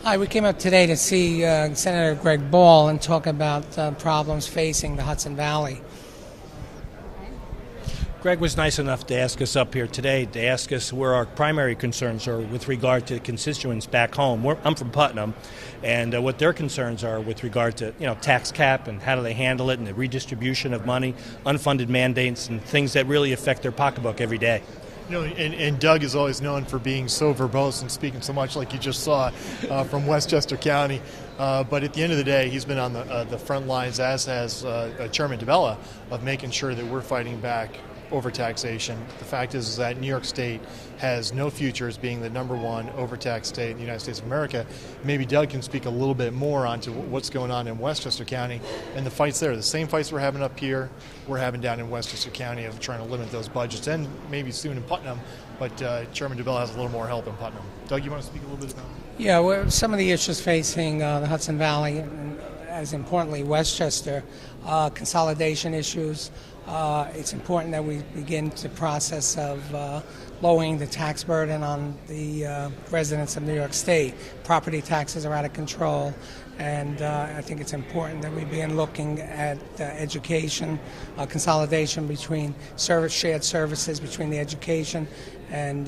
Hi, we came up today to see Senator Greg Ball and talk about problems facing the Hudson Valley. Greg was nice enough to ask us up here today to ask us where our primary concerns are with regard to constituents back home. I'm from Putnam, and what their concerns are with regard to tax cap and how do they handle it and the redistribution of money, unfunded mandates, and things that really affect their pocketbook every day. And Doug is always known for being so verbose and speaking so much like you just saw from Westchester County. But at the end of the day, he's been on the front lines, as has Chairman DeBella, of making sure that we're fighting back overtaxation. The fact is that New York State has no future as being the #1 overtaxed state in the United States of America. Maybe Doug can speak a little bit more onto what's going on in Westchester County and the fights there. The same fights we're having up here, we're having down in Westchester County of trying to limit those budgets, and maybe soon in Putnam, but Chairman DeBella has a little more help in Putnam. Doug, you want to speak a little bit about it? Yeah, well, some of the issues facing the Hudson Valley, and as importantly Westchester, consolidation issues. It's important that we begin the process of lowering the tax burden on the residents of New York State. Property taxes are out of control, and I think it's important that we begin looking at education, consolidation between shared services between the education and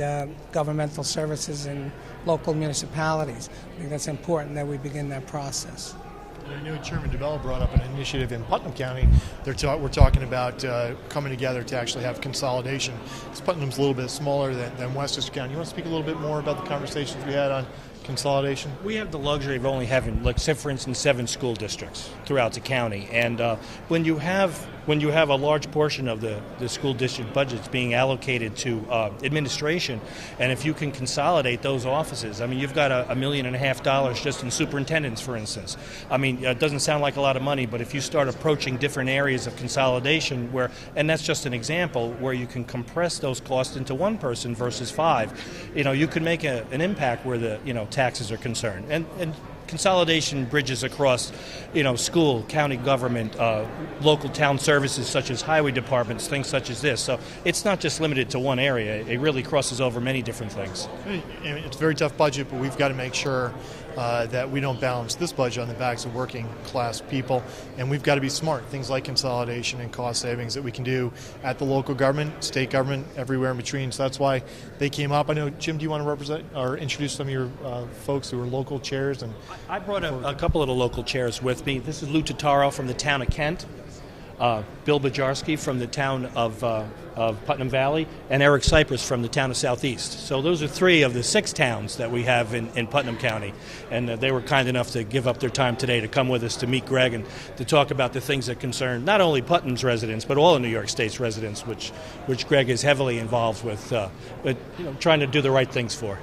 governmental services in local municipalities. I think that's important that we begin that process. I know Chairman DeBella brought up an initiative in Putnam County. We're talking about coming together to actually have consolidation. Because Putnam's a little bit smaller than Westchester County. You want to speak a little bit more about the conversations we had on consolidation? We have the luxury of only having, say for instance, 7 school districts throughout the county, and when you have a large portion of the school district budgets being allocated to administration, and if you can consolidate those offices, I mean, you've got $1.5 million just in superintendents, for instance. I mean, it doesn't sound like a lot of money, but if you start approaching different areas of consolidation, and that's just an example, where you can compress those costs into one person versus 5, you can make an impact where the taxes are concerned. And consolidation bridges across, school, county government, local town services such as highway departments, things such as this. So it's not just limited to one area. It really crosses over many different things. It's a very tough budget, but we've got to make sure that we don't balance this budget on the backs of working class people, and we've got to be smart. Things like consolidation and cost savings that we can do at the local government, state government, everywhere in between. So that's why they came up. I know, Jim, do you want to represent or introduce some of your folks who are local chairs? And I brought a couple of the local chairs with me. This is Lou Totaro from the town of Kent, Bill Bajarski from the town of Putnam Valley, and Eric Cypress from the town of Southeast. So those are 3 of the 6 towns that we have in Putnam County, and they were kind enough to give up their time today to come with us to meet Greg and to talk about the things that concern not only Putnam's residents but all of New York State's residents, which Greg is heavily involved with, trying to do the right things for.